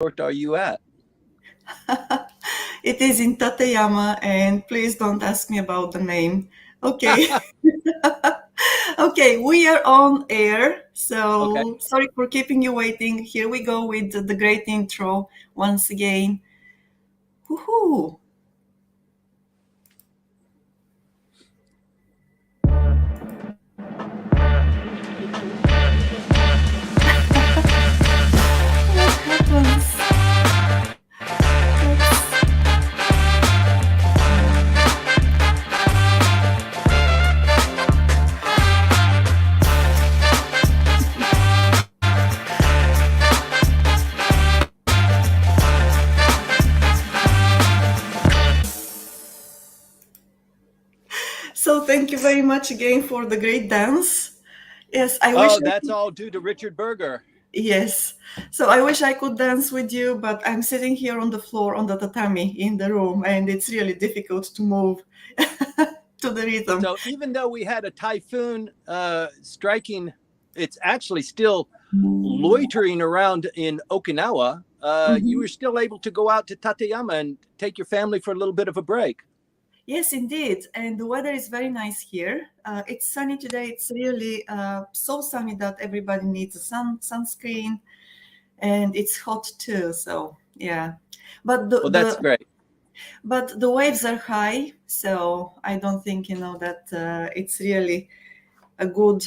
are you at? It is in Tateyama, and please don't ask me about the name. Okay. Okay, we are on air. Okay. So sorry for keeping you waiting. Here we go with the great intro once again. Woohoo! What happens? So thank you very much again for the great dance. Yes, I wish Oh, I that's could. all due to Richard Berger. Yes. So I wish I could dance with you, but I'm sitting here on the floor on the tatami in the room, and it's really difficult to move to the rhythm. So even though we had a typhoon striking, it's actually still loitering around in Okinawa. You Mhm. were still able to go out to Tateyama and take your family for a little bit of a break. Yes, indeed. And the weather is very nice here. It's sunny today. It's really so sunny that everybody needs a sunscreen, and it's hot too. So yeah, but Well, that's great. the waves are high, so I don't think that it's really a good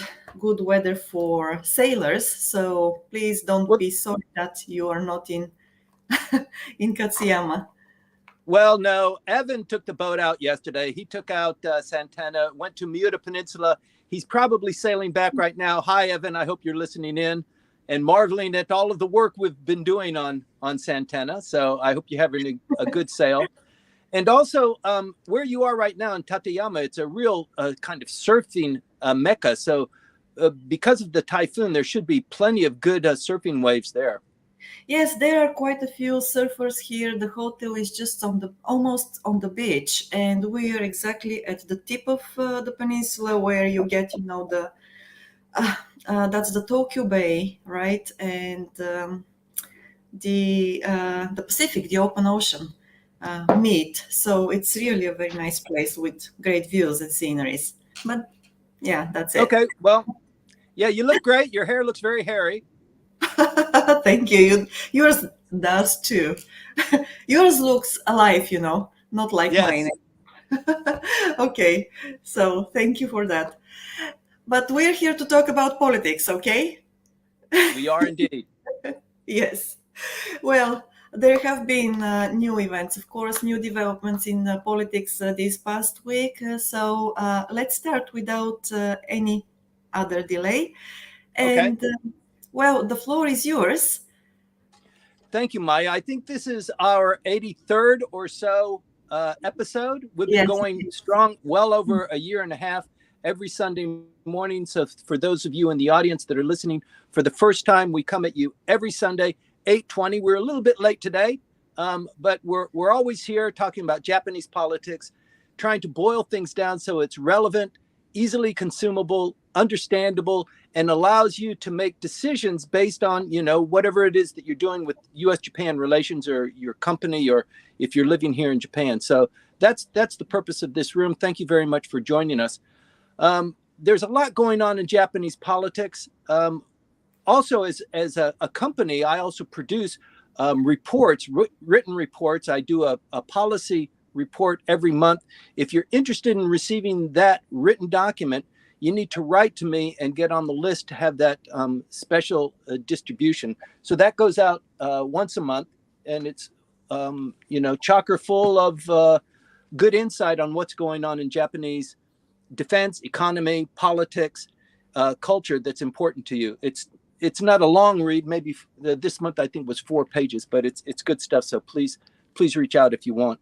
weather for sailors. So please don't Well, be sorry that you are not in Katsuyama. well, no. Evan took the boat out yesterday. He took out Santana, went to Miura Peninsula. He's probably sailing back right now. Hi, Evan. I hope you're listening in and marveling at all of the work we've been doing on Santana. So I hope you're having a good sail. And also, where you are right now in Tateyama, it's a real kind of surfing mecca. So because of the typhoon, there should be plenty of good surfing waves there. Yes, there are quite a few surfers here. The hotel is just on the almost on the beach, and we are exactly at the tip of the peninsula where you get, the uh, that's the Tokyo Bay, right? And the Pacific, the open ocean, meet. So it's really a very nice place with great views and sceneries. But yeah, that's it. Okay, well, yeah, you look great. Your hair looks very hairy. Thank you. Yours does too. Yours looks alive, not like mine. Yes, Okay, so thank you for that. But we're here to talk about politics, okay? we are indeed. Yes. Well, there have been new events, of course, new developments in politics this past week. So let's start without any other delay. Okay. And well, the floor is yours. Thank you, Maya. I think this is our 83rd or so episode. We've been Yes. going strong well over a year and a half every Sunday morning. So for those of you in the audience that are listening for the first time, we come at you every Sunday, 8:20. We're a little bit late today, but we're always here talking about Japanese politics, trying to boil things down so it's relevant, easily consumable, understandable, and allows you to make decisions based on, whatever it is that you're doing with US-Japan relations or your company, or if you're living here in Japan. So that's the purpose of this room. Thank you very much for joining us. There's a lot going on in Japanese politics. Also, as a company, I also produce reports, written reports. I do a policy report every month. If you're interested in receiving that written document, you need to write to me and get on the list to have that special distribution. So that goes out once a month, and it's chocker full of good insight on what's going on in Japanese defense, economy, politics, culture that's important to you. It's not a long read. Maybe this month I think was 4 pages, but it's good stuff. So please reach out if you want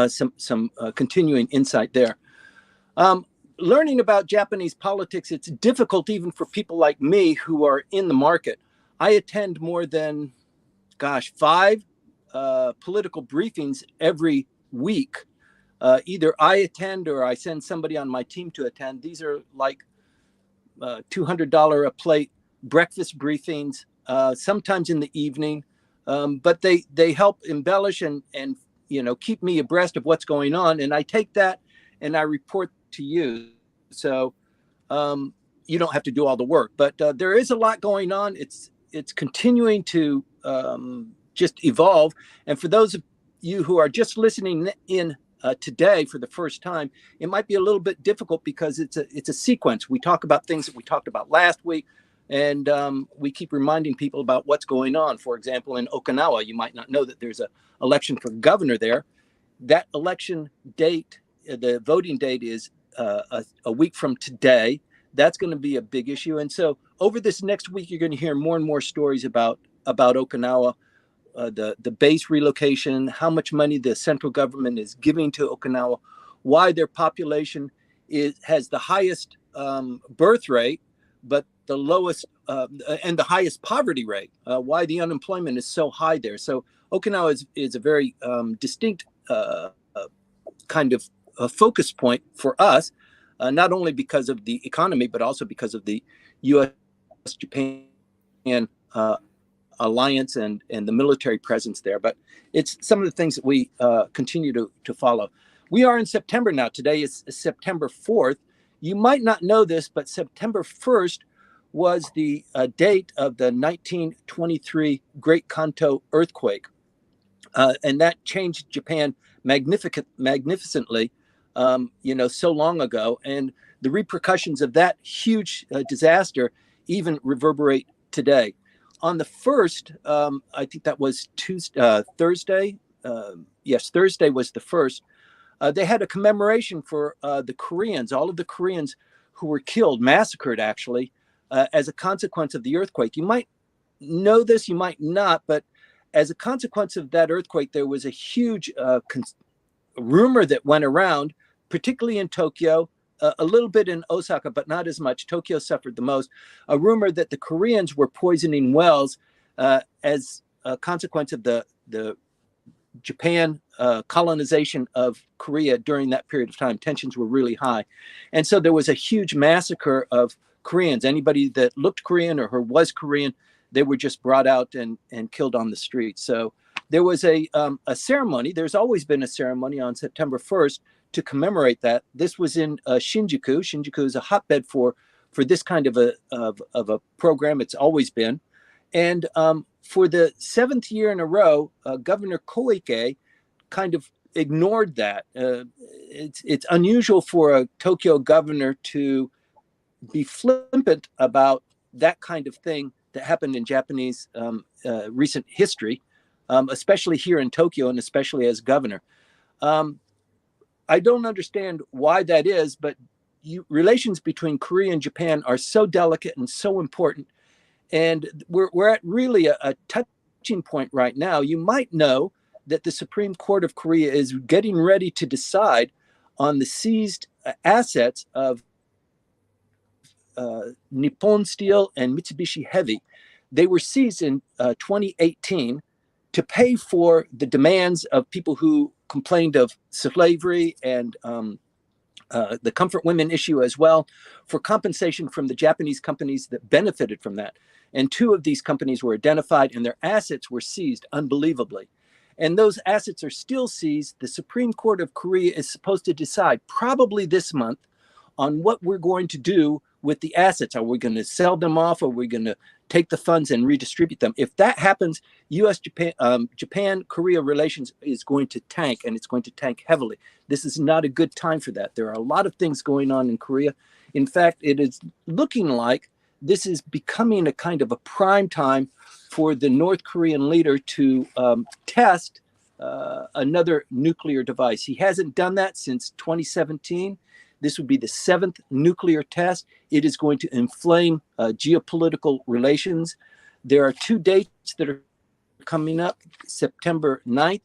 some continuing insight there. Learning about Japanese politics, it's difficult even for people like me who are in the market. I attend more than, 5 political briefings every week. Either I attend or I send somebody on my team to attend. These are like $200 a plate breakfast briefings, sometimes in the evening. but they help embellish and keep me abreast of what's going on, and I take that and I report to you. So you don't have to do all the work, but there is a lot going on. It's continuing to just evolve. And for those of you who are just listening in today for the first time, it might be a little bit difficult because it's a sequence. We talk about things that we talked about last week, and we keep reminding people about what's going on. For example, in Okinawa, you might not know that there's an election for governor there. That election date, the voting date, is a week from today. That's going to be a big issue. And so over this next week, you're going to hear more and more stories about Okinawa, the base relocation, how much money the central government is giving to Okinawa, why their population has the highest birth rate, but the lowest and the highest poverty rate, why the unemployment is so high there. So Okinawa is a very distinct kind of a focus point for us, not only because of the economy, but also because of the U.S.-Japan alliance and the military presence there. But it's some of the things that we continue to follow. We are in September now. Today is September 4th. You might not know this, but September 1st was the date of the 1923 Great Kanto earthquake. And that changed Japan magnificently, so long ago. And the repercussions of that huge disaster even reverberate today. On the 1st, I think that was Thursday. Yes, Thursday was the 1st. They had a commemoration for the Koreans, all of the Koreans who were killed, massacred actually, as a consequence of the earthquake. You might know this, you might not, but as a consequence of that earthquake, there was a huge rumor that went around, particularly in Tokyo, a little bit in Osaka, but not as much. Tokyo suffered the most. A rumor that the Koreans were poisoning wells as a consequence of the Japan colonization of Korea during that period of time. Tensions were really high. And so there was a huge massacre of Koreans. Anybody that looked Korean or who was Korean, they were just brought out and killed on the street. So there was a ceremony. There's always been a ceremony on September 1st to commemorate that. This was in Shinjuku. Shinjuku is a hotbed for this kind of a program. It's always been. And for the 7th year in a row, Governor Koike kind of ignored that. It's unusual for a Tokyo governor to be flippant about that kind of thing that happened in Japanese recent history, especially here in Tokyo and especially as governor. I don't understand why that is, but relations between Korea and Japan are so delicate and so important. And we're at really a touching point right now. You might know that the Supreme Court of Korea is getting ready to decide on the seized assets of Nippon Steel and Mitsubishi Heavy. They were seized in 2018 to pay for the demands of people who complained of slavery and the comfort women issue as well, for compensation from the Japanese companies that benefited from that. And 2 of these companies were identified and their assets were seized unbelievably. And those assets are still seized. The Supreme Court of Korea is supposed to decide probably this month on what we're going to do with the assets. Are we going to sell them off? Or are we going to take the funds and redistribute them? If that happens, Japan-Korea relations is going to tank, and it's going to tank heavily. This is not a good time for that. There are a lot of things going on in Korea. In fact, it is looking like this is becoming a kind of a prime time for the North Korean leader to test another nuclear device. He hasn't done that since 2017. This would be the 7th nuclear test. It is going to inflame geopolitical relations. There are 2 dates that are coming up, September 9th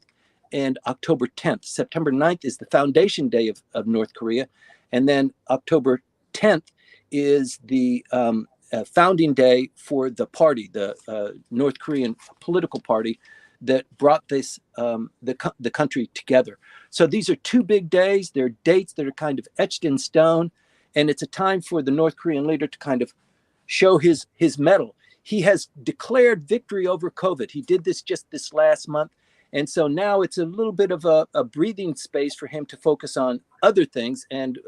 and October 10th. September 9th is the foundation day of North Korea. And then October 10th is the founding day for the party, the North Korean political party that brought this the country together. So these are 2 big days. They're dates that are kind of etched in stone, and it's a time for the North Korean leader to kind of show his mettle. he has declared victory over COVID. He did this just this last month. And so now it's a little bit of a breathing space for him to focus on other things. And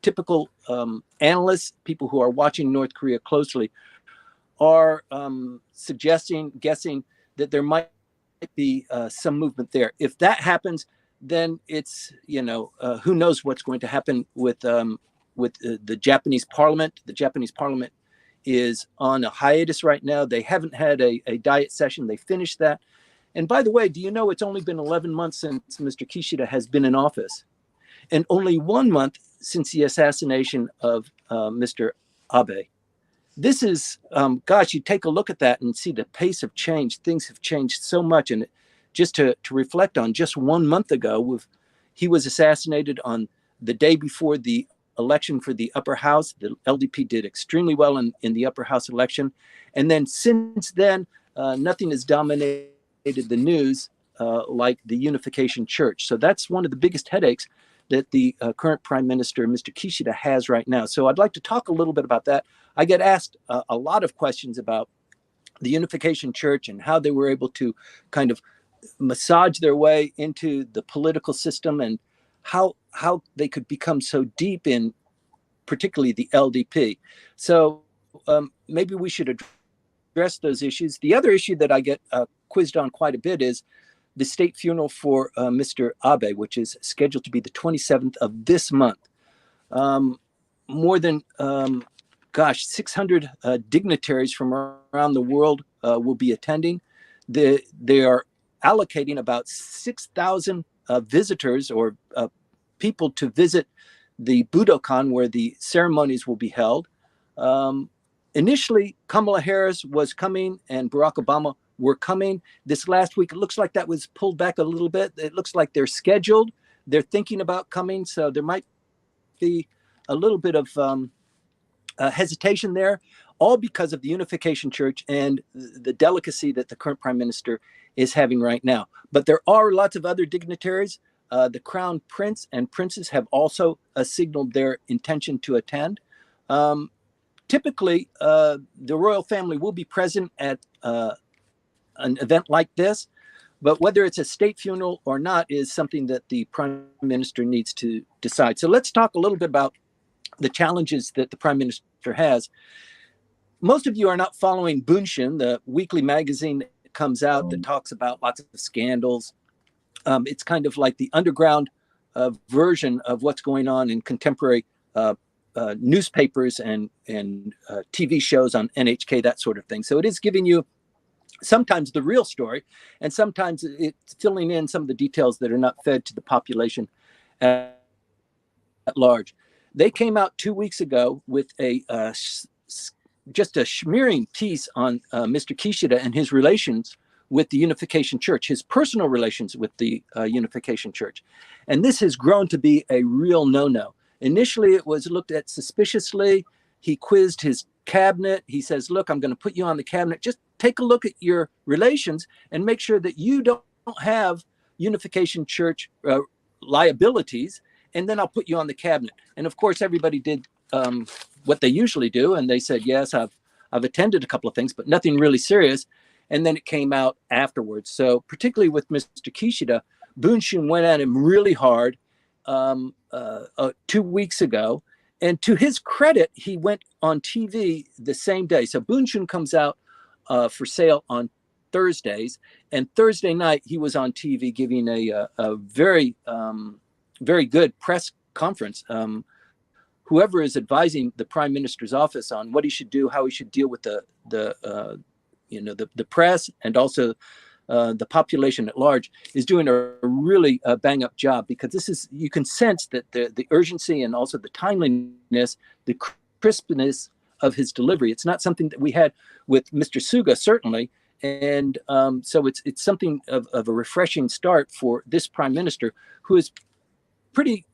typical analysts, people who are watching North Korea closely, are guessing that there might be some movement there. If that happens, then it's, who knows what's going to happen with the Japanese parliament. The Japanese parliament is on a hiatus right now. They haven't had a diet session. They finished that. And by the way, do you know it's only been 11 months since Mr. Kishida has been in office, and only 1 month since the assassination of Mr. Abe. This is, you take a look at that and see the pace of change. Things have changed so much. And just to reflect on, just 1 month ago, he was assassinated on the day before the election for the upper house. The LDP did extremely well in the upper house election. And then since then, nothing has dominated the news like the Unification Church. So that's one of the biggest headaches that the current Prime Minister, Mr. Kishida, has right now. So I'd like to talk a little bit about that. I get asked a lot of questions about the Unification Church and how they were able to kind of massage their way into the political system, and how they could become so deep in particularly the LDP. So maybe we should address those issues. The other issue that I get quizzed on quite a bit is the state funeral for Mr. Abe, which is scheduled to be the 27th of this month. More than 600 dignitaries from around the world will be attending. They are allocating about 6,000 visitors or people to visit the Budokan, where the ceremonies will be held. Initially, Kamala Harris was coming and Barack Obama were coming. This last week, it looks like that was pulled back a little bit. It looks like they're scheduled. They're thinking about coming. So there might be a little bit of hesitation there, all because of the Unification Church and the delicacy that the current Prime Minister is having right now. But there are lots of other dignitaries. The Crown Prince and Princess have also signaled their intention to attend. Typically, the royal family will be present at an event like this, but whether it's a state funeral or not is something that the Prime Minister needs to decide. So let's talk a little bit about the challenges that the Prime Minister has. Most of you are not following Bunshin, the weekly magazine that comes out that talks about lots of scandals. It's kind of like the underground version of what's going on in contemporary newspapers and TV shows on NHK, that sort of thing. So it is giving you sometimes the real story, and sometimes it's filling in some of the details that are not fed to the population at large. They came out 2 weeks ago with just a smearing piece on Mr. Kishida and his relations with the Unification Church, his personal relations with the Unification Church. And this has grown to be a real no-no. Initially, it was looked at suspiciously. He quizzed his cabinet. He says, look, I'm going to put you on the cabinet. Just take a look at your relations and make sure that you don't have Unification Church liabilities, and then I'll put you on the cabinet. And of course, everybody did what they usually do. And they said, yes, I've attended a couple of things, but nothing really serious. And then it came out afterwards. So particularly with Mr. Kishida, Bunshin went at him really hard 2 weeks ago. And to his credit, he went on TV the same day. So Bunshin comes out for sale on Thursdays. And Thursday night, he was on TV giving a very, very good press conference. Whoever is advising the Prime Minister's office on what he should do, how he should deal with the press and also the population at large, is doing a really bang up job, because this is, you can sense that the urgency and also the timeliness, the crispness of his delivery. It's not something that we had with Mr. Suga, certainly. And so it's something of a refreshing start for this Prime Minister, who is pretty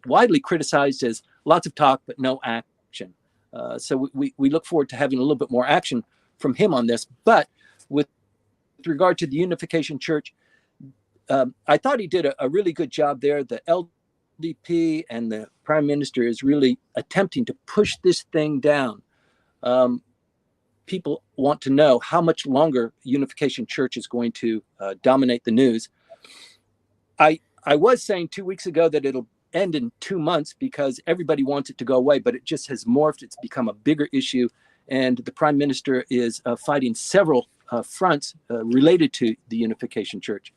widely criticized as lots of talk, but no action. So we look forward to having a little bit more action from him on this. But with regard to the Unification Church, I thought he did a really good job there. The LDP and the Prime Minister is really attempting to push this thing down. people want to know how much longer Unification Church is going to dominate the news. I was saying 2 weeks ago that it'll end in 2 months because everybody wants it to go away, but it just has morphed. It's become a bigger issue, and the Prime Minister is fighting several fronts related to the Unification Church.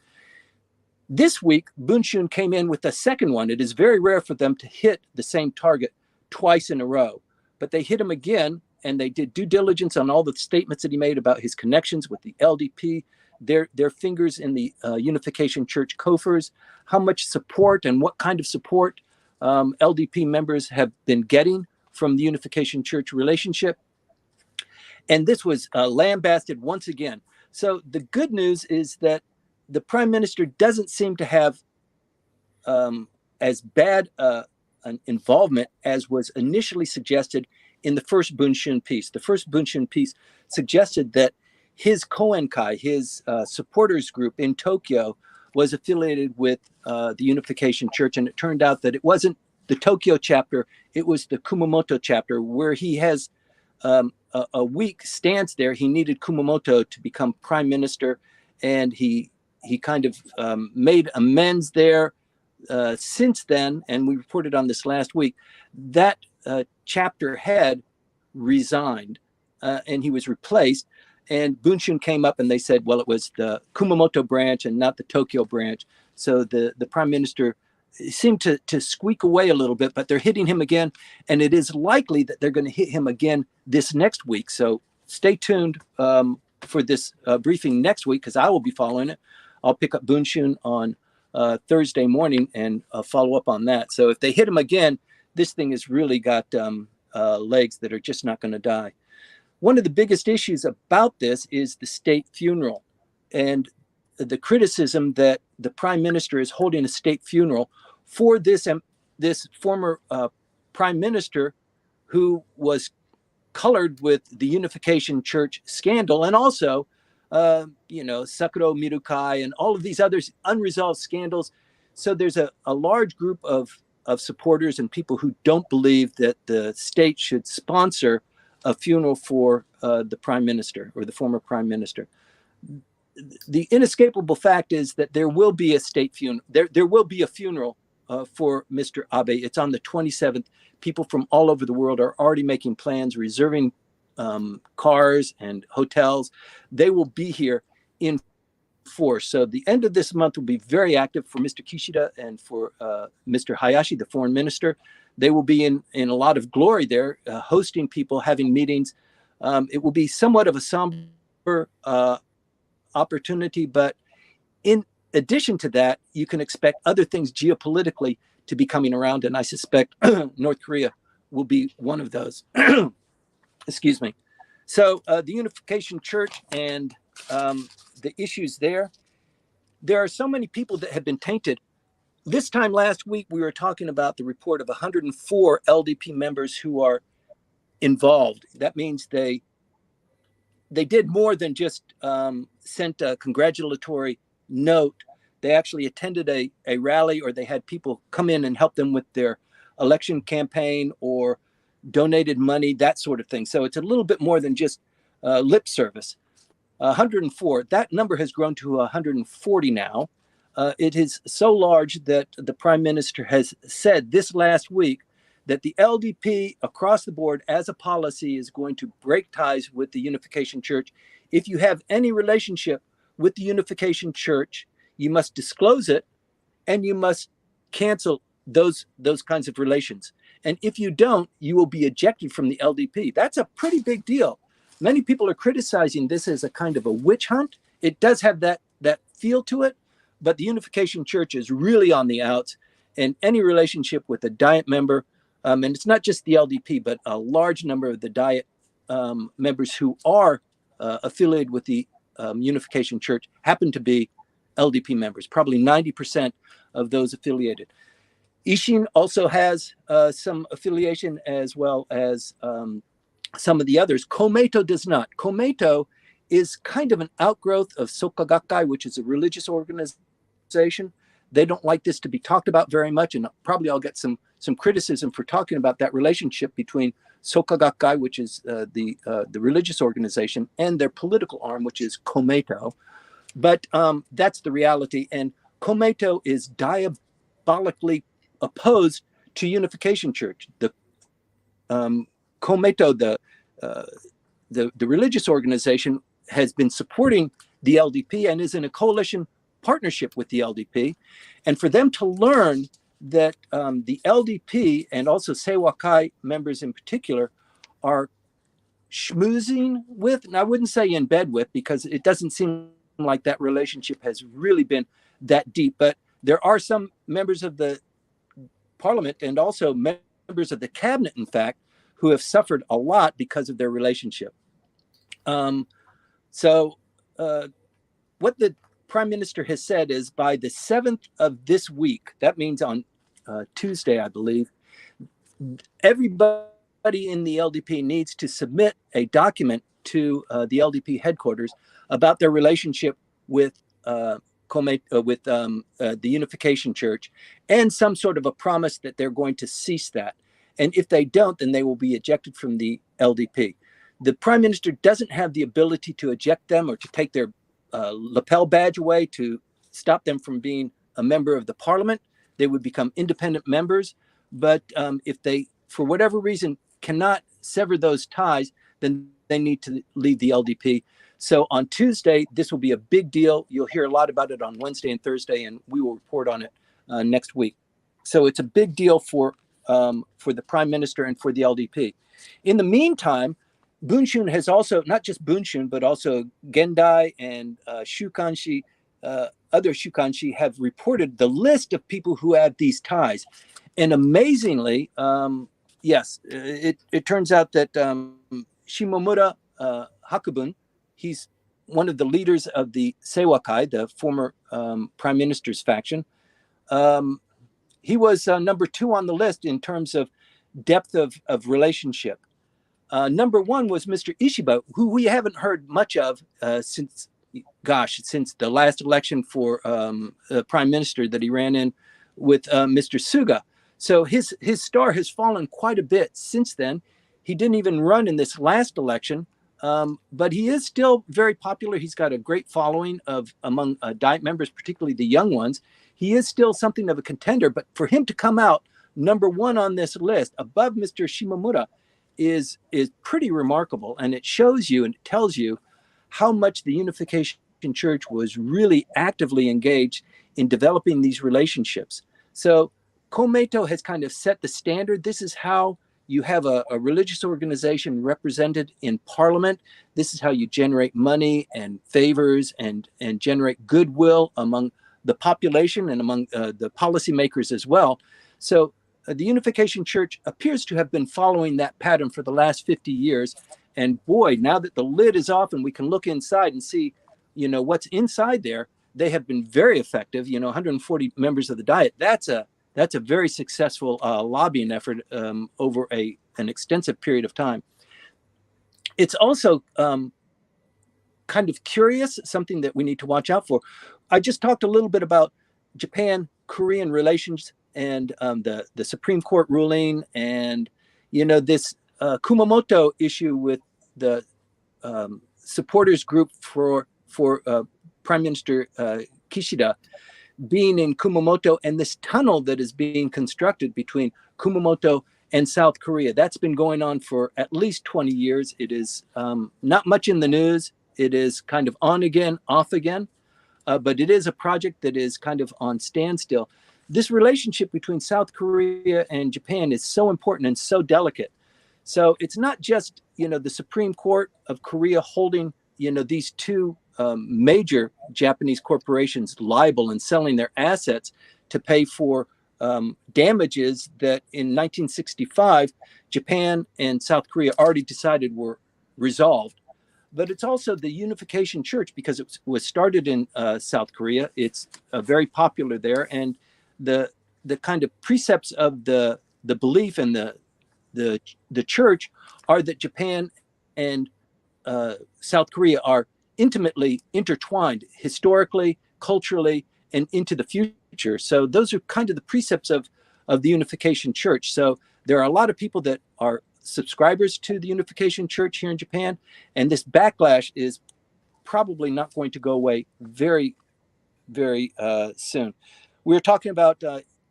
This week, Bunshun came in with the second one. It is very rare for them to hit the same target twice in a row, but they hit him again, and they did due diligence on all the statements that he made about his connections with the LDP, their fingers in the Unification Church coffers, how much support and what kind of support LDP members have been getting from the Unification Church relationship. And this was lambasted once again. So the good news is that the Prime Minister doesn't seem to have as bad an involvement as was initially suggested in the first Bunshun piece. The first Bunshun piece suggested that his Koenkai, his supporters group in Tokyo, was affiliated with the Unification Church, and it turned out that it wasn't the Tokyo chapter, it was the Kumamoto chapter, where he has a weak stance there. He needed Kumamoto to become prime minister, and he kind of made amends there. Since then, and we reported on this last week, that chapter head resigned, and he was replaced. And Bunshun came up and they said, well, it was the Kumamoto branch and not the Tokyo branch. So the prime minister seemed to squeak away a little bit, but they're hitting him again. And it is likely that they're going to hit him again this next week. So stay tuned for this briefing next week, because I will be following it. I'll pick up Bunshun on Thursday morning and follow up on that. So if they hit him again, this thing has really got legs that are just not going to die. One of the biggest issues about this is the state funeral, and the criticism that the prime minister is holding a state funeral for this former prime minister who was colored with the Unification Church scandal, and also, Sakuro Mirukai and all of these others unresolved scandals. So there's a large group of supporters and people who don't believe that the state should sponsor a funeral for the prime minister or the former prime minister. The inescapable fact is that there will be a state funeral. There will be a funeral for Mr. Abe. It's on the 27th. People from all over the world are already making plans, reserving cars and hotels. They will be here in force. So the end of this month will be very active for Mr. Kishida and for Mr. Hayashi, the foreign minister. They will be in a lot of glory there, hosting people, having meetings. It will be somewhat of a somber opportunity, but in addition to that, you can expect other things geopolitically to be coming around, and I suspect North Korea will be one of those. Excuse me. So the Unification Church and the issues there are so many people that have been tainted. This time last week, we were talking about the report of 104 LDP members who are involved. That means they did more than just sent a congratulatory note. They actually attended a rally, or they had people come in and help them with their election campaign or donated money, that sort of thing. So it's a little bit more than just lip service. 104, that number has grown to 140 now. It is so large that the prime minister has said this last week that the LDP across the board as a policy is going to break ties with the Unification Church. If you have any relationship with the Unification Church, you must disclose it, and you must cancel those kinds of relations. And if you don't, you will be ejected from the LDP. That's a pretty big deal. Many people are criticizing this as a kind of a witch hunt. It does have that feel to it, but the Unification Church is really on the outs, and any relationship with a Diet member, and it's not just the LDP, but a large number of the Diet members who are affiliated with the Unification Church happen to be LDP members, probably 90% of those affiliated. Ishin also has some affiliation, as well as some of the others. Komeito does not. Komeito is kind of an outgrowth of Soka Gakkai, which is a religious organization they don't like this to be talked about very much, and probably I'll get some criticism for talking about that relationship between Soka Gakkai, which is the religious organization, and their political arm, which is Komeito. But that's the reality, and Komeito is diabolically opposed to Unification Church. The Komeito, the religious organization, has been supporting the LDP and is in a coalition partnership with the LDP. And for them to learn that the LDP and also Seiwakai members in particular are schmoozing with, and I wouldn't say in bed with, because it doesn't seem like that relationship has really been that deep, but there are some members of the parliament and also members of the cabinet, in fact, who have suffered a lot because of their relationship. So what the prime minister has said is by the 7th of this week, that means on Tuesday, I believe, everybody in the LDP needs to submit a document to the LDP headquarters about their relationship with the Unification Church, and some sort of a promise that they're going to cease that. And if they don't, then they will be ejected from the LDP. The prime minister doesn't have the ability to eject them or to take their lapel badge away to stop them from being a member of the parliament. They would become independent members. But if they, for whatever reason, cannot sever those ties, then they need to leave the LDP. So on Tuesday, this will be a big deal. You'll hear a lot about it on Wednesday and Thursday, and we will report on it next week. So it's a big deal for the prime minister and for the LDP. In the meantime, Bunshun has also, not just Bunshun, but also Gendai and Shukanshi, other Shukanshi have reported the list of people who have these ties. And amazingly, yes, it turns out that Shimomura Hakubun, he's one of the leaders of the Seiwakai, the former prime minister's faction. He was number 2 on the list in terms of depth of relationship. Number 1 was Mr. Ishiba, who we haven't heard much of since the last election for prime minister that he ran in with Mr. Suga. So his star has fallen quite a bit since then. He didn't even run in this last election, but he is still very popular. He's got a great following among Diet members, particularly the young ones. He is still something of a contender, but for him to come out number 1 on this list above Mr. Shimomura is pretty remarkable. And it shows you and it tells you how much the Unification Church was really actively engaged in developing these relationships. So Komeito has kind of set the standard. This is how you have a religious organization represented in parliament. This is how you generate money and favors and generate goodwill among the population and among the policymakers as well. So the Unification Church appears to have been following that pattern for the last 50 years. And boy, now that the lid is off and we can look inside and see, what's inside there, they have been very effective. 140 members of the Diet. That's a very successful lobbying effort over an extensive period of time. It's also kind of curious, something that we need to watch out for. I just talked a little bit about Japan-Korean relations and the Supreme Court ruling and, this Kumamoto issue with the supporters group for Prime Minister Kishida being in Kumamoto, and this tunnel that is being constructed between Kumamoto and South Korea. That's been going on for at least 20 years. It is not much in the news. It is kind of on again, off again, but it is a project that is kind of on standstill. This relationship between South Korea and Japan is so important and so delicate. So it's not just, the Supreme Court of Korea holding, these two major Japanese corporations liable and selling their assets to pay for damages that in 1965, Japan and South Korea already decided were resolved. But it's also the Unification Church, because it was started in South Korea. It's very popular there. And the kind of precepts of the belief and the church are that Japan and South Korea are intimately intertwined historically, culturally, and into the future. future. So those are kind of the precepts of the Unification Church. So there are a lot of people that are subscribers to the Unification Church here in Japan, and this backlash is probably not going to go away very, very soon. We were talking about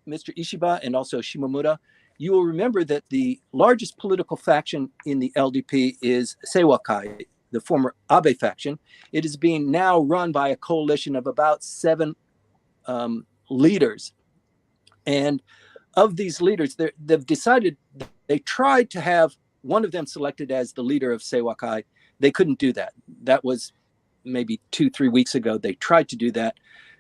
Mr. Ishiba and also Shimomura. You will remember that the largest political faction in the LDP is Seiwakai, the former Abe faction. It is being now run by a coalition of about 7 leaders. And of these leaders, they've decided, they tried to have one of them selected as the leader of Seiwakai. They couldn't do that. That was maybe 2-3 weeks ago. They tried to do that.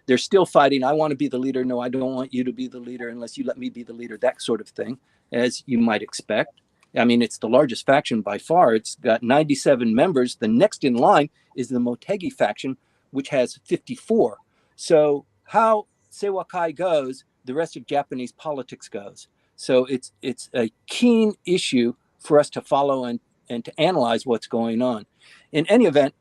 They're still fighting. I want to be the leader. No, I don't want you to be the leader unless you let me be the leader, that sort of thing, as you might expect. I mean, it's the largest faction by far. It's got 97 members. The next in line is the Motegi faction, which has 54. So how Seiwakai goes, the rest of Japanese politics goes. So it's a keen issue for us to follow and to analyze what's going on. In any event,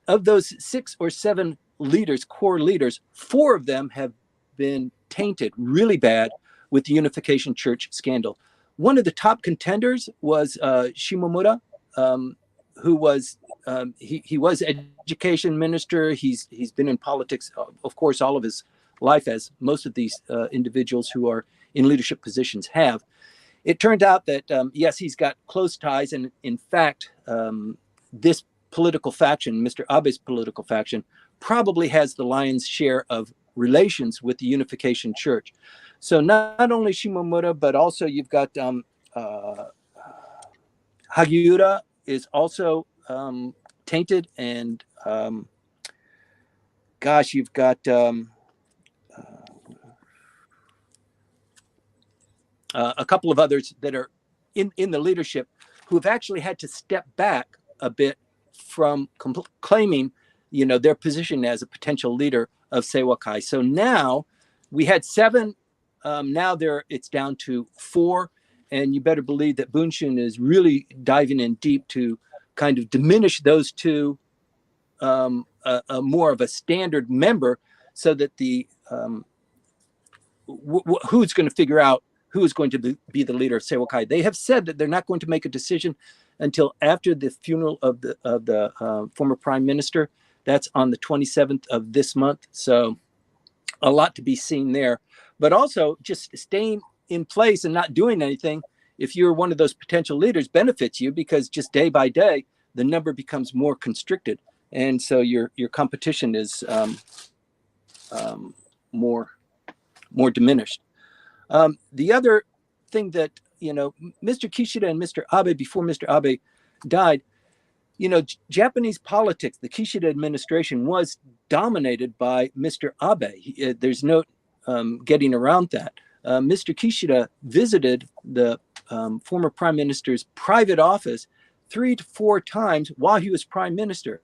of those 6 or 7 leaders, core leaders, 4 of them have been tainted really bad with the Unification Church scandal. One of the top contenders was Shimomura, who was he was education minister. He's been in politics, of course, all of his life, as most of these individuals who are in leadership positions have. It turned out that yes, he's got close ties, and in fact, this political faction, Mr. Abe's political faction, probably has the lion's share of relations with the Unification Church. So not only Shimomura, but also you've got Hagiura is also tainted, and gosh, you've got a couple of others that are in the leadership who have actually had to step back a bit from claiming, their position as a potential leader of Seiwakai. So now we had 7. Now it's down to 4, and you better believe that Bunshun is really diving in deep to kind of diminish those 2, more of a standard member, so that the who's going to figure out who is going to be the leader of Seiwakai. They have said that they're not going to make a decision until after the funeral of the former prime minister. That's on the 27th of this month. So a lot to be seen there. But also just staying in place and not doing anything, if you're one of those potential leaders, benefits you, because just day by day, the number becomes more constricted. And so your competition is more diminished. The other thing that, Mr. Kishida and Mr. Abe, before Mr. Abe died, Japanese politics, the Kishida administration was dominated by Mr. Abe. There's no getting around that. Mr. Kishida visited the former prime minister's private office 3 to 4 times while he was prime minister.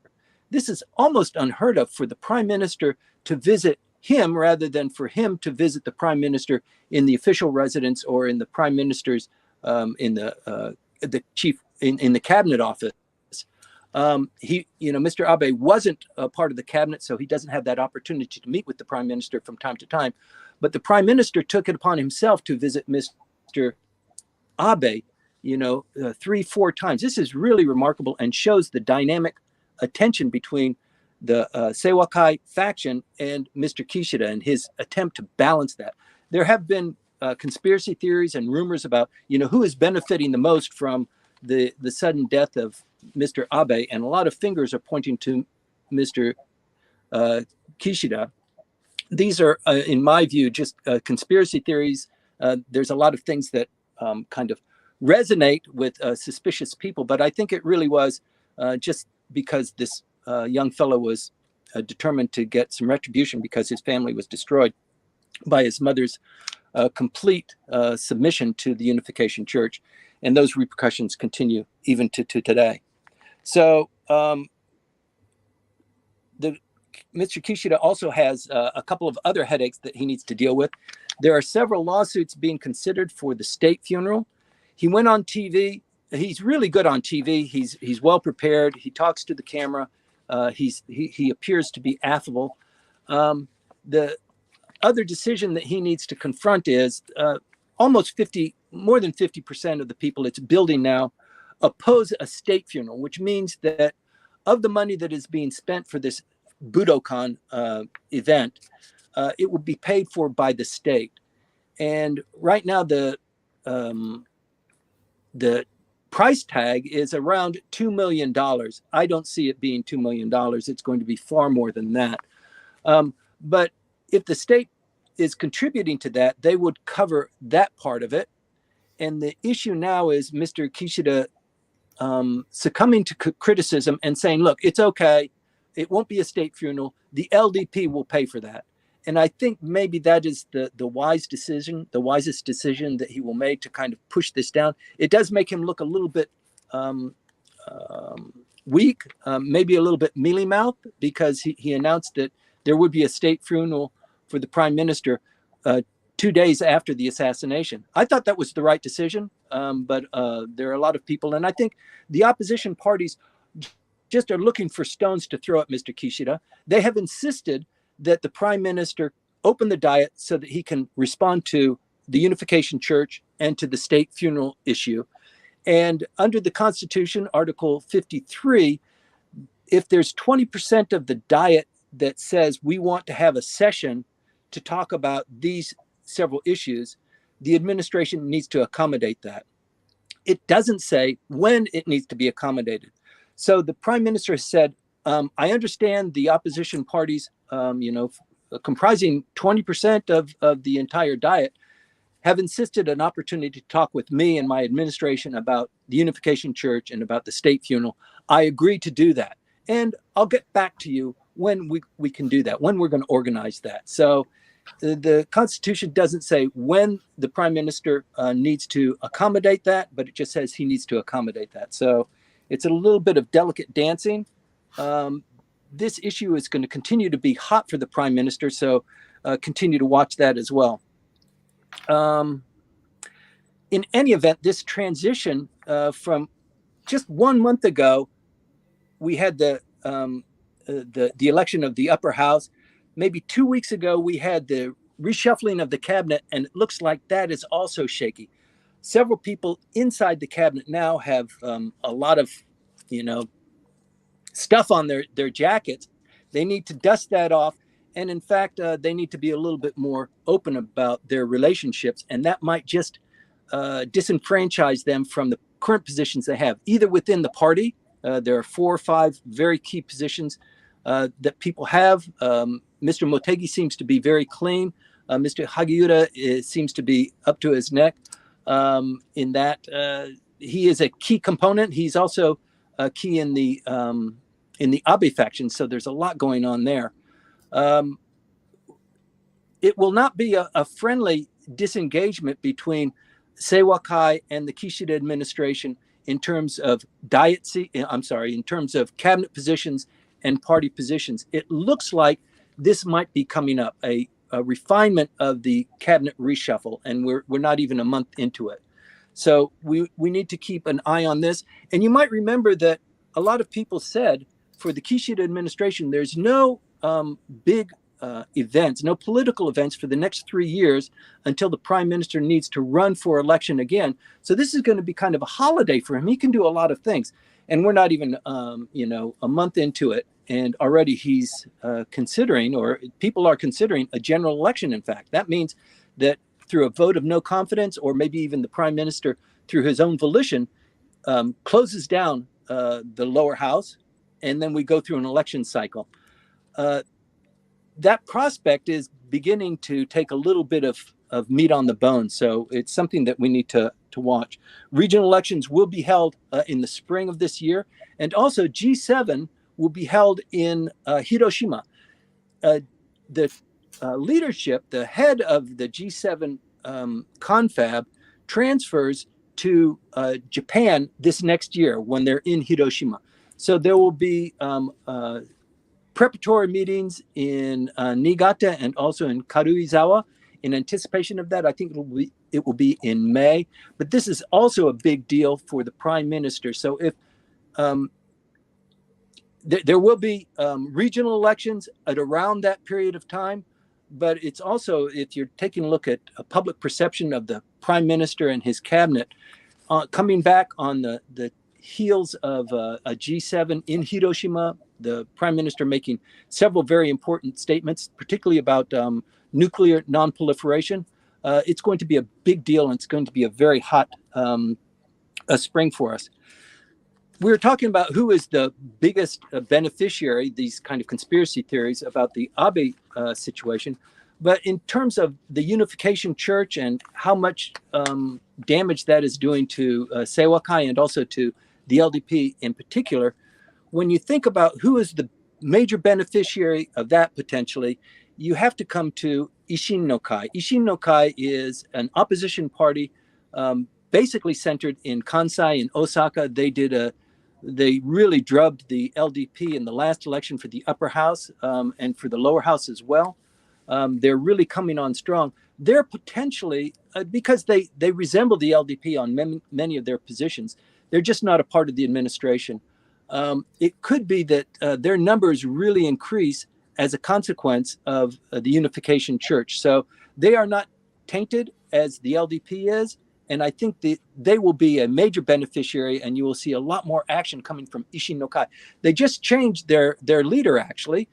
This is almost unheard of, for the prime minister to visit him rather than for him to visit the prime minister in the official residence or in the prime minister's in the chief in the cabinet office. Mr. Abe wasn't a part of the cabinet, so he doesn't have that opportunity to meet with the prime minister from time to time. But the prime minister took it upon himself to visit Mr. Abe, 3-4 times. This is really remarkable and shows the dynamic attention between the Seiwakai faction and Mr. Kishida and his attempt to balance that. There have been conspiracy theories and rumors about, who is benefiting the most from the sudden death of Mr. Abe, and a lot of fingers are pointing to Mr. Kishida. These are, in my view, just conspiracy theories. There's a lot of things that kind of resonate with suspicious people, but I think it really was just because this young fellow was determined to get some retribution because his family was destroyed by his mother's complete submission to the Unification Church. And those repercussions continue even to today. So Mr. Kishida also has a couple of other headaches that he needs to deal with. There are several lawsuits being considered for the state funeral. He went on TV. He's really good on TV. He's well prepared. He talks to the camera. He appears to be affable. The other decision that he needs to confront is more than 50% of the people it's building now oppose a state funeral, which means that of the money that is being spent for this Budokan event, it will be paid for by the state. And right now, the price tag is around $2 million. I don't see it being $2 million. It's going to be far more than that. But if the state is contributing to that, they would cover that part of it. And the issue now is Mr. Kishida succumbing to criticism and saying, look, it's okay. It won't be a state funeral. The LDP will pay for that. And I think maybe that is the wisest decision that he will make to kind of push this down. It does make him look a little bit weak, maybe a little bit mealy-mouthed, because he announced that there would be a state funeral for the prime minister 2 days after the assassination. I thought that was the right decision, but there are a lot of people, and I think the opposition parties just are looking for stones to throw at Mr. Kishida. They have insisted that the prime minister open the Diet so that he can respond to the Unification Church and to the state funeral issue. And under the Constitution, Article 53, if there's 20% of the Diet that says we want to have a session to talk about these several issues, the administration needs to accommodate that. It doesn't say when it needs to be accommodated. So the prime minister has said, I understand the opposition parties, comprising 20% of the entire Diet, have insisted an opportunity to talk with me and my administration about the Unification Church and about the state funeral. I agree to do that. And I'll get back to you when we can do that, when we're going to organize that. So the Constitution doesn't say when the prime minister needs to accommodate that, but it just says he needs to accommodate that. So it's a little bit of delicate dancing. This issue is going to continue to be hot for the prime minister, so continue to watch that as well. In any event, this transition from just 1 month ago, we had the election of the upper house. Maybe 2 weeks ago, we had the reshuffling of the cabinet, and it looks like that is also shaky. Several people inside the cabinet now have a lot of, stuff on their jackets. They need to dust that off. And in fact, they need to be a little bit more open about their relationships. And that might just disenfranchise them from the current positions they have, either within the party. There are 4 or 5 very key positions that people have. Mr. Motegi seems to be very clean. Mr. Hagiura seems to be up to his neck in that he is a key component. He's also a key in the Abe faction. So there's a lot going on there. It will not be a friendly disengagement between Seiwakai and the Kishida administration in terms of in terms of cabinet positions and party positions. It looks like this might be coming up, a refinement of the cabinet reshuffle, and we're not even a month into it. So we need to keep an eye on this. And you might remember that a lot of people said for the Kishida administration, there's no big events, no political events for the next 3 years until the prime minister needs to run for election again. So this is going to be kind of a holiday for him. He can do a lot of things. And we're not even, a month into it. And already he's considering, or people are considering, a general election, in fact. That means that through a vote of no confidence, or maybe even the prime minister through his own volition, closes down the lower house, and then we go through an election cycle. That prospect is beginning to take a little bit of meat on the bone. So it's something that we need to watch. Regional elections will be held in the spring of this year. And also G7 will be held in Hiroshima. The leadership, the head of the G7 confab, transfers to Japan this next year when they're in Hiroshima. So there will be preparatory meetings in Niigata and also in Karuizawa in anticipation of that. I think it will be in May. But this is also a big deal for the prime minister. So if there will be regional elections at around that period of time, but it's also, if you're taking a look at a public perception of the prime minister and his cabinet, coming back on the heels of a G7 in Hiroshima, the prime minister making several very important statements, particularly about nuclear nonproliferation. It's going to be a big deal, and it's going to be a very hot a spring for us. We were talking about who is the biggest beneficiary, these kind of conspiracy theories about the Abe situation. But in terms of the Unification Church and how much damage that is doing to Seiwakai and also to the LDP in particular, when you think about who is the major beneficiary of that potentially, you have to come to Isshin no Kai. Isshin no Kai is an opposition party basically centered in Kansai and Osaka. They really drubbed the LDP in the last election for the upper house and for the lower house as well. They're really coming on strong. They're potentially, because they resemble the LDP on many of their positions, they're just not a part of the administration. It could be that their numbers really increase as a consequence of the Unification Church. So they are not tainted as the LDP is. And I think they will be a major beneficiary, and you will see a lot more action coming from Isshin no Kai. They just changed their leader, actually.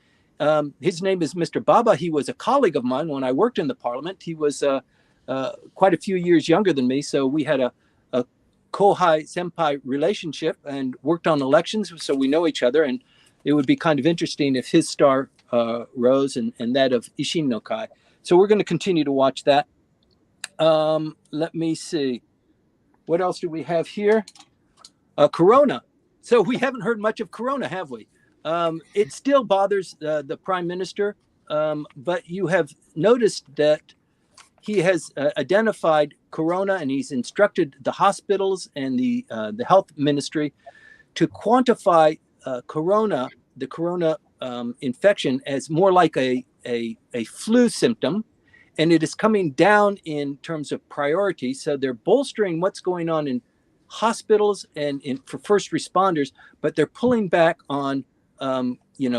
His name is Mr. Baba. He was a colleague of mine when I worked in the parliament. He was quite a few years younger than me, so we had a kohai senpai relationship and worked on elections, so we know each other. And it would be kind of interesting if his star rose and that of Isshin no Kai. So we're going to continue to watch that. Let me see. What else do we have here? Corona. So we haven't heard much of Corona, have we? It still bothers the prime minister, but you have noticed that he has identified Corona, and he's instructed the hospitals and the health ministry to quantify the Corona infection as more like a flu symptom. And it is coming down in terms of priority. So they're bolstering what's going on in hospitals and for first responders, but they're pulling back on,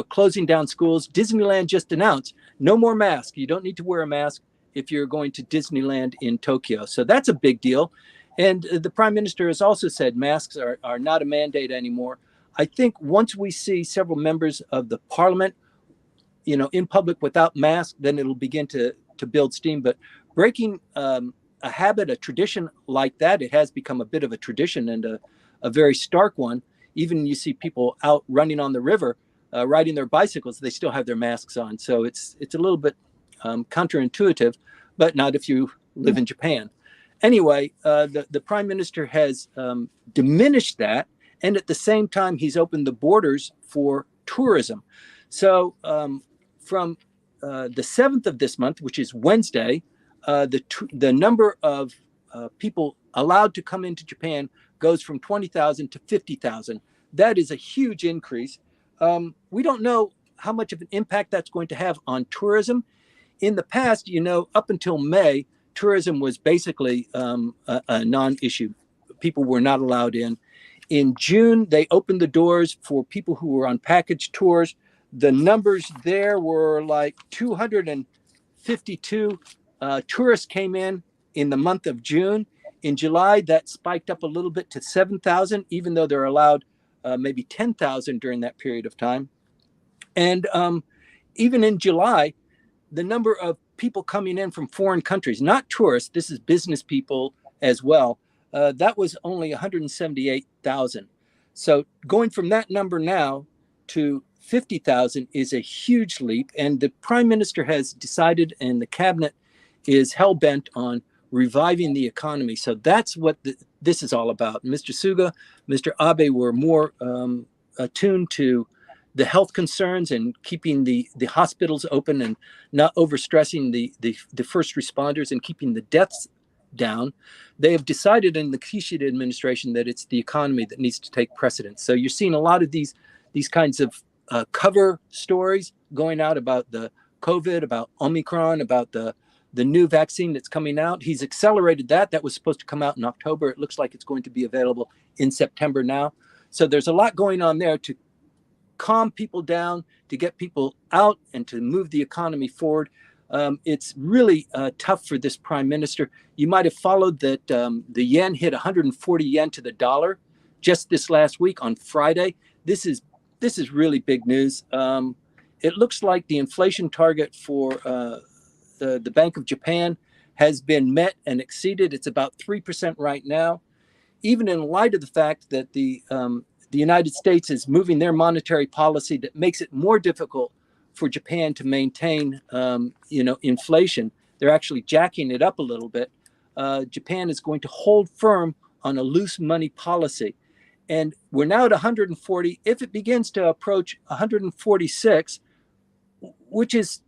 closing down schools. Disneyland just announced no more masks. You don't need to wear a mask if you're going to Disneyland in Tokyo. So that's a big deal. And the prime minister has also said masks are not a mandate anymore. I think once we see several members of the parliament, in public without masks, then it'll begin to build steam. But breaking a habit, a tradition like that, it has become a bit of a tradition and a very stark one. Even you see people out running on the river, riding their bicycles, they still have their masks on. So it's a little bit counterintuitive, but not if you live in Japan. Anyway, the prime minister has diminished that. And at the same time, he's opened the borders for tourism. So from the 7th of this month, which is Wednesday, the number of people allowed to come into Japan goes from 20,000 to 50,000. That is a huge increase. We don't know how much of an impact that's going to have on tourism. In the past, up until May, tourism was basically a non-issue. People were not allowed in. In June, they opened the doors for people who were on package tours. The numbers there were like 252 tourists came in the month of June. In July, that spiked up a little bit to 7,000, even though they're allowed maybe 10,000 during that period of time. And even in July, the number of people coming in from foreign countries, not tourists, this is business people as well, that was only 178,000. So going from that number now to 50,000 is a huge leap. And the prime minister has decided, and the cabinet is hell-bent on reviving the economy. So that's what this is all about. Mr. Suga, Mr. Abe were more attuned to the health concerns and keeping the hospitals open and not overstressing the first responders and keeping the deaths down. They have decided in the Kishida administration that it's the economy that needs to take precedence. So you're seeing a lot of these kinds of cover stories going out about the COVID, about Omicron, about the new vaccine that's coming out. He's accelerated that. That was supposed to come out in October. It looks like it's going to be available in September now. So there's a lot going on there to calm people down, to get people out and to move the economy forward. It's really tough for this prime minister. You might have followed that the yen hit 140 yen to the dollar just this last week on Friday. This is really big news. It looks like the inflation target for the Bank of Japan has been met and exceeded. It's about 3% right now, even in light of the fact that the United States is moving their monetary policy that makes it more difficult for Japan to maintain, inflation. They're actually jacking it up a little bit. Japan is going to hold firm on a loose money policy. And we're now at 140. If it begins to approach 146, which is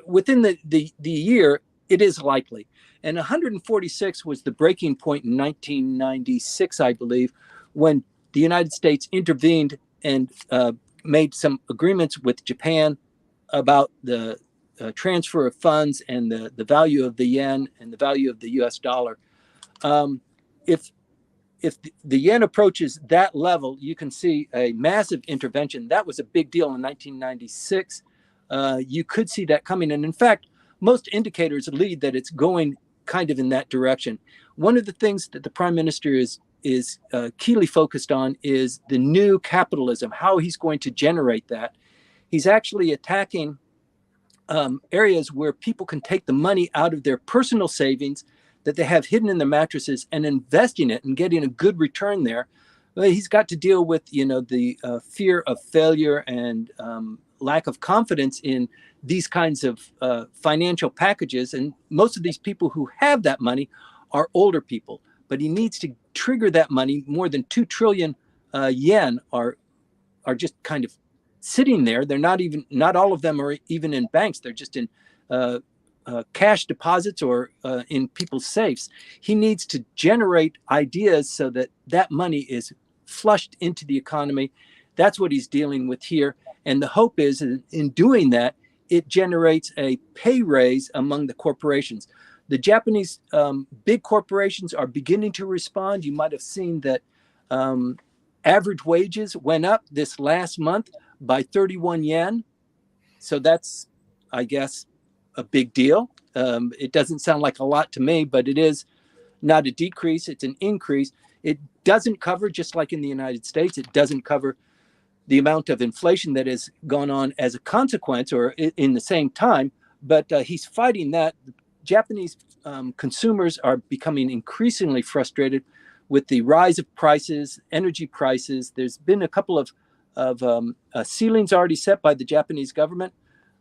within the year, it is likely. And 146 was the breaking point in 1996, I believe, when the United States intervened and made some agreements with Japan about the transfer of funds and the value of the yen and the value of the U.S. dollar. If the yen approaches that level, you can see a massive intervention. That was a big deal in 1996. You could see that coming. And in fact, most indicators lead that it's going kind of in that direction. One of the things that the prime minister is keenly focused on is the new capitalism, how he's going to generate that. He's actually attacking areas where people can take the money out of their personal savings that they have hidden in their mattresses and investing it and getting a good return there. Well, he's got to deal with, the fear of failure and lack of confidence in these kinds of financial packages. And most of these people who have that money are older people. But he needs to trigger that money. More than 2 trillion yen are just kind of sitting there. They're not all of them are even in banks. They're just in cash deposits or in people's safes. He needs to generate ideas so that money is flushed into the economy. That's what he's dealing with here. And the hope is in doing that, it generates a pay raise among the corporations. The Japanese big corporations are beginning to respond. You might have seen that average wages went up this last month by 31 yen. So that's, I guess, a big deal. It doesn't sound like a lot to me, but it is not a decrease. It's an increase. It doesn't cover, just like in the United States, it doesn't cover the amount of inflation that has gone on as a consequence or in the same time. But he's fighting that. Japanese consumers are becoming increasingly frustrated with the rise of prices, energy prices. There's been a couple of ceilings already set by the Japanese government,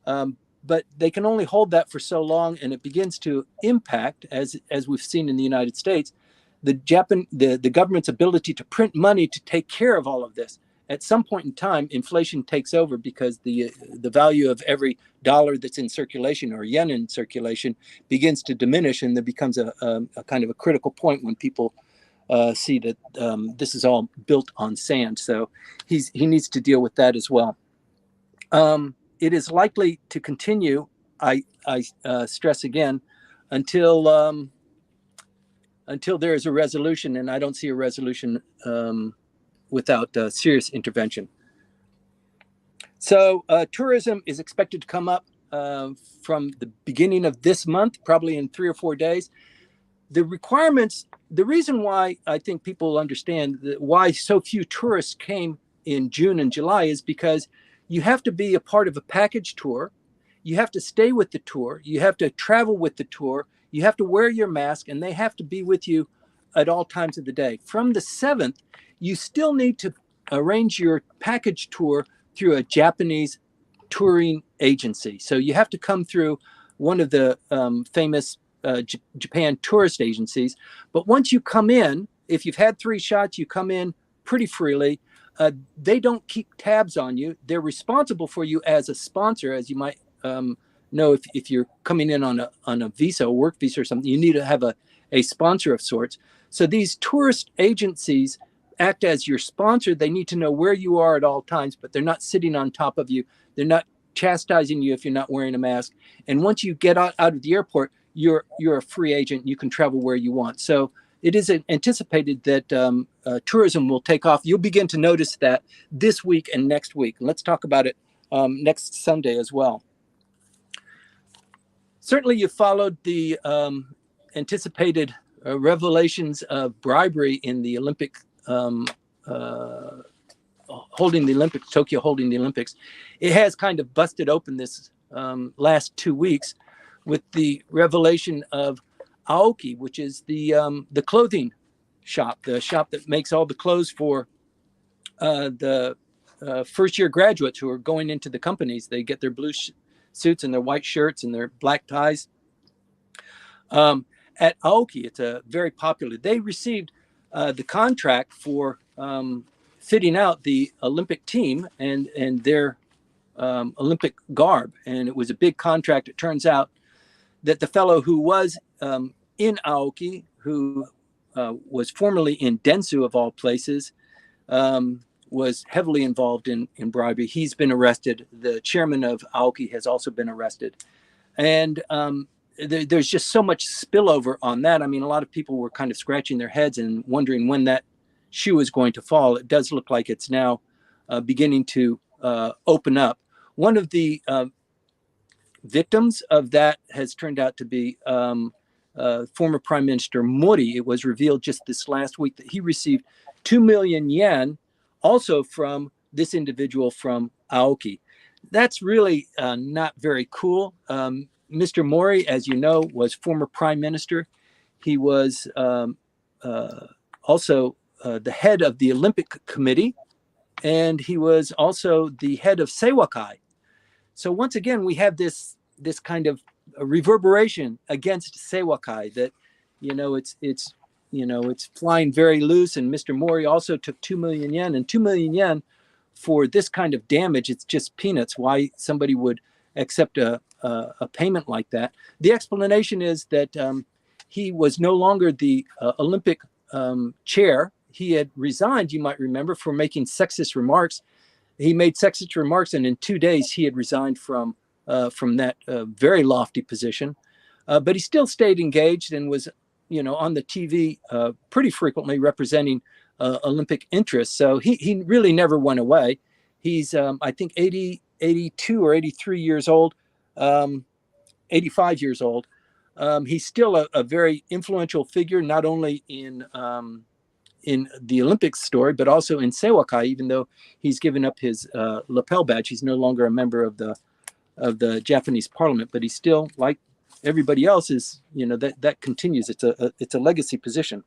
but they can only hold that for so long, and it begins to impact, as we've seen in the United States, the government's ability to print money to take care of all of this. At some point in time, inflation takes over because the value of every dollar that's in circulation or yen in circulation begins to diminish, and there becomes a kind of a critical point when people see that this is all built on sand. So he needs to deal with that as well. It is likely to continue, I stress again, until there is a resolution, and I don't see a resolution without serious intervention. So tourism is expected to come up from the beginning of this month, probably in 3 or 4 days. The requirements, the reason why I think people understand why so few tourists came in June and July is because you have to be a part of a package tour. You have to stay with the tour. You have to travel with the tour. You have to wear your mask, and they have to be with you at all times of the day. From the 7th, you still need to arrange your package tour through a Japanese touring agency. So you have to come through one of the famous Japan tourist agencies. But once you come in, if you've had 3 shots, you come in pretty freely. They don't keep tabs on you. They're responsible for you as a sponsor, as you might know if you're coming in on a visa, a work visa or something. You need to have a sponsor of sorts. So these tourist agencies act as your sponsor. They need to know where you are at all times, but they're not sitting on top of you. They're not chastising you if you're not wearing a mask. And once you get out of the airport, you're a free agent. You can travel where you want. So it is anticipated that tourism will take off. You'll begin to notice that this week and next week. And let's talk about it next Sunday as well. Certainly, you followed the anticipated revelations of bribery in the Olympic holding the Olympics, Tokyo holding the Olympics. It has kind of busted open this last 2 weeks with the revelation of Aoki, which is the clothing shop, the shop that makes all the clothes for the first year graduates who are going into the companies. They get their blue suits and their white shirts and their black ties. At Aoki, it's a very popular. They received the contract for fitting out the Olympic team and their Olympic garb, and it was a big contract. It turns out that the fellow who was in Aoki, who was formerly in Dentsu of all places, was heavily involved in bribery. He's been arrested. The chairman of Aoki has also been arrested, and there's just so much spillover on that. I mean, a lot of people were kind of scratching their heads and wondering when that shoe is going to fall. It does look like it's now beginning to open up. One of the victims of that has turned out to be former Prime Minister Mori. It was revealed just this last week that he received 2 million yen also from this individual from Aoki. That's really not very cool. Mr. Mori, as you know, was former prime minister. He was also the head of the Olympic Committee, and he was also the head of Seiwakai. So once again, we have this kind of reverberation against Seiwakai that, it's flying very loose. And Mr. Mori also took 2 million yen, and 2 million yen for this kind of damage, it's just peanuts. Why somebody would accept a payment like that? The explanation is that he was no longer the Olympic chair. He had resigned, you might remember, for making sexist remarks. He made sexist remarks, and in 2 days he had resigned from that very lofty position. But he still stayed engaged and was, on the TV pretty frequently representing Olympic interests. So he really never went away. He's, I think, 82 or 83 years old, 85 years old. He's still a very influential figure, not only in the Olympics story, but also in Seiwakai. Even though he's given up his lapel badge, he's no longer a member of the Japanese Parliament. But he's still, like everybody else, is that continues. It's a legacy position.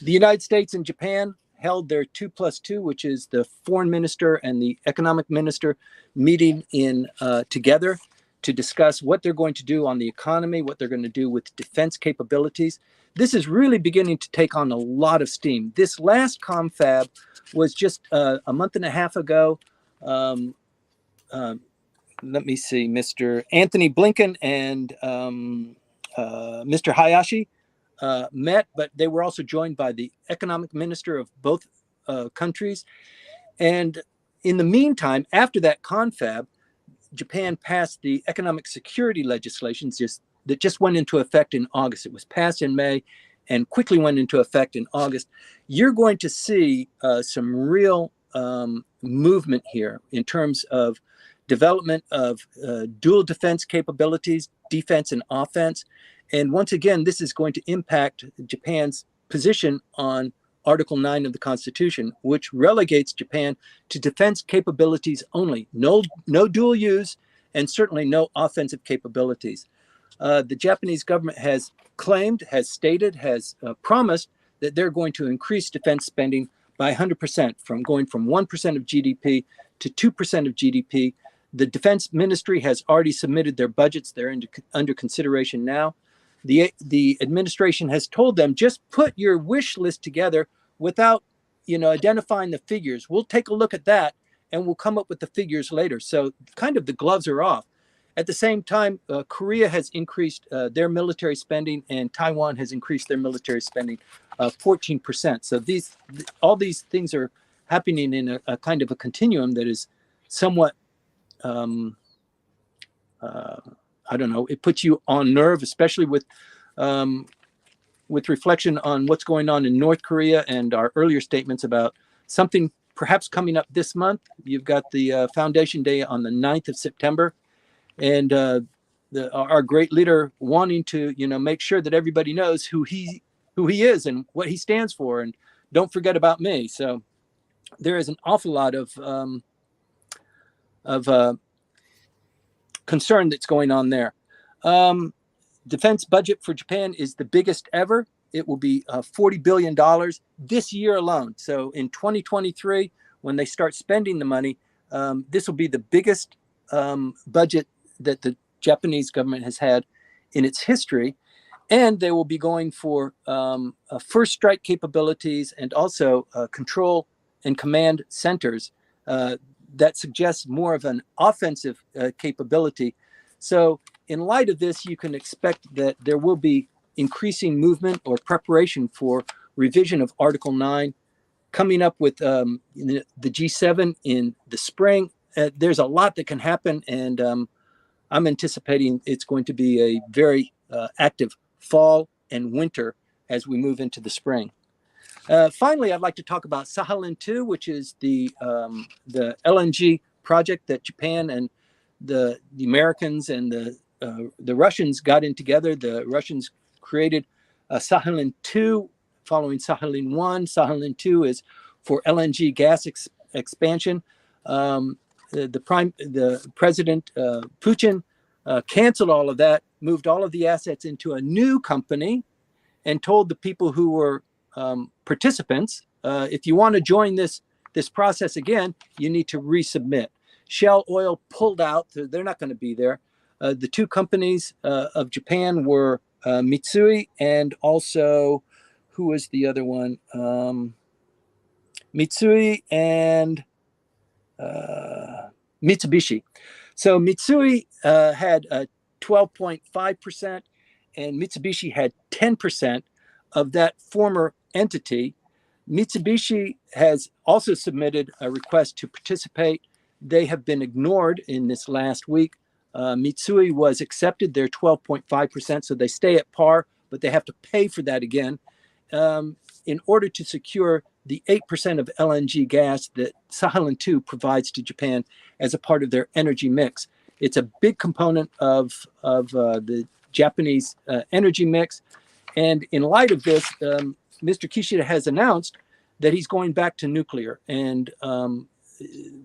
The United States and Japan held their 2+2, which is the foreign minister and the economic minister meeting together to discuss what they're going to do on the economy, what they're going to do with defense capabilities. This is really beginning to take on a lot of steam. This last confab was just a month and a half ago. Let me see, Mr. Anthony Blinken and Mr. Hayashi met, but they were also joined by the economic minister of both countries. And in the meantime, after that confab, Japan passed the economic security legislation that just went into effect in August. It was passed in May and quickly went into effect in August. You're going to see some real movement here in terms of development of dual defense capabilities, defense and offense. And once again, this is going to impact Japan's position on Article 9 of the Constitution, which relegates Japan to defense capabilities only. No dual use, and certainly no offensive capabilities. The Japanese government has claimed, has stated, has promised that they're going to increase defense spending by 100%, going from 1% of GDP to 2% of GDP. The Defense Ministry has already submitted their budgets. They're under consideration now. The administration has told them, just put your wish list together without, identifying the figures. We'll take a look at that and we'll come up with the figures later. So kind of the gloves are off. At the same time, Korea has increased their military spending, and Taiwan has increased their military spending 14%. So all these things are happening in a kind of a continuum that is somewhat, I don't know, it puts you on nerve, especially with reflection on what's going on in North Korea and our earlier statements about something perhaps coming up this month. You've got the Foundation Day on the 9th of September. And our great leader wanting to, make sure that everybody knows who he is and what he stands for, and don't forget about me. So there is an awful lot of concern that's going on there. Defense budget for Japan is the biggest ever. It will be $40 billion this year alone. So in 2023, when they start spending the money, this will be the biggest budget that the Japanese government has had in its history. And they will be going for first strike capabilities and also control and command centers that suggests more of an offensive capability. So in light of this, you can expect that there will be increasing movement or preparation for revision of Article 9, coming up with the G7 in the spring. There's a lot that can happen, and I'm anticipating it's going to be a very active fall and winter as we move into the spring. Finally, I'd like to talk about Sakhalin-2, which is the LNG project that Japan and the Americans and the Russians got in together. The Russians created Sakhalin-2 following Sakhalin-1. Sakhalin-2 is for LNG gas expansion. The President Putin canceled all of that, moved all of the assets into a new company, and told the people who were participants, if you want to join this process again, you need to resubmit. Shell Oil pulled out; they're not going to be there. The two companies of Japan were Mitsui and also, who was the other one? Mitsui and Mitsubishi. So Mitsui had 12.5%, and Mitsubishi had 10% of that former entity. Mitsubishi has also submitted a request to participate. They have been ignored in this last week. Mitsui was accepted, they're 12.5%, so they stay at par, but they have to pay for that again in order to secure the 8% of LNG gas that Sakhalin-2 provides to Japan as a part of their energy mix. It's a big component of the Japanese energy mix. And in light of this, Mr. Kishida has announced that he's going back to nuclear. And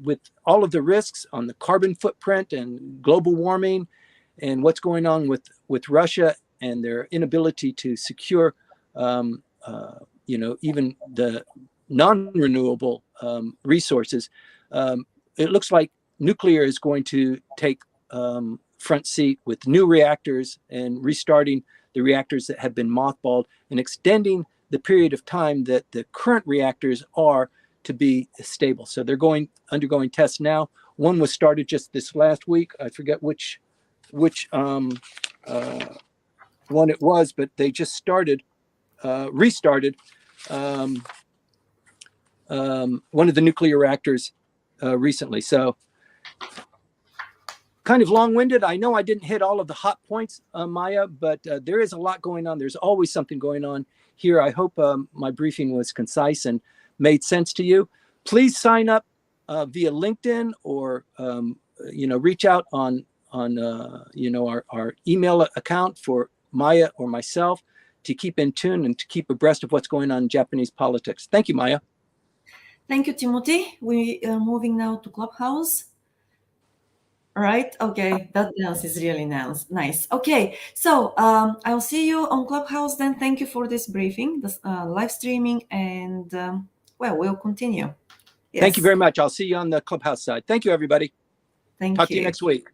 with all of the risks on the carbon footprint and global warming and what's going on with Russia and their inability to secure, even the non-renewable resources, it looks like nuclear is going to take front seat with new reactors and restarting the reactors that have been mothballed and extending the period of time that the current reactors are to be stable. So they're undergoing tests now. One was started just this last week. I forget which one it was, but they just restarted one of the nuclear reactors recently. So kind of long-winded. I know I didn't hit all of the hot points, Maya, but there is a lot going on. There's always something going on here. I hope my briefing was concise and made sense to you. Please sign up via LinkedIn or reach out on our email account for Maya or myself to keep in tune and to keep abreast of what's going on in Japanese politics. Thank you, Maya. Thank you, Timothy. We are moving now to Clubhouse. All right. Okay. That dance is really nice. Okay. So I'll see you on Clubhouse then. Thank you for this briefing, this live streaming, and we'll continue. Yes. Thank you very much. I'll see you on the Clubhouse side. Thank you, everybody. Thank you. Talk to you next week.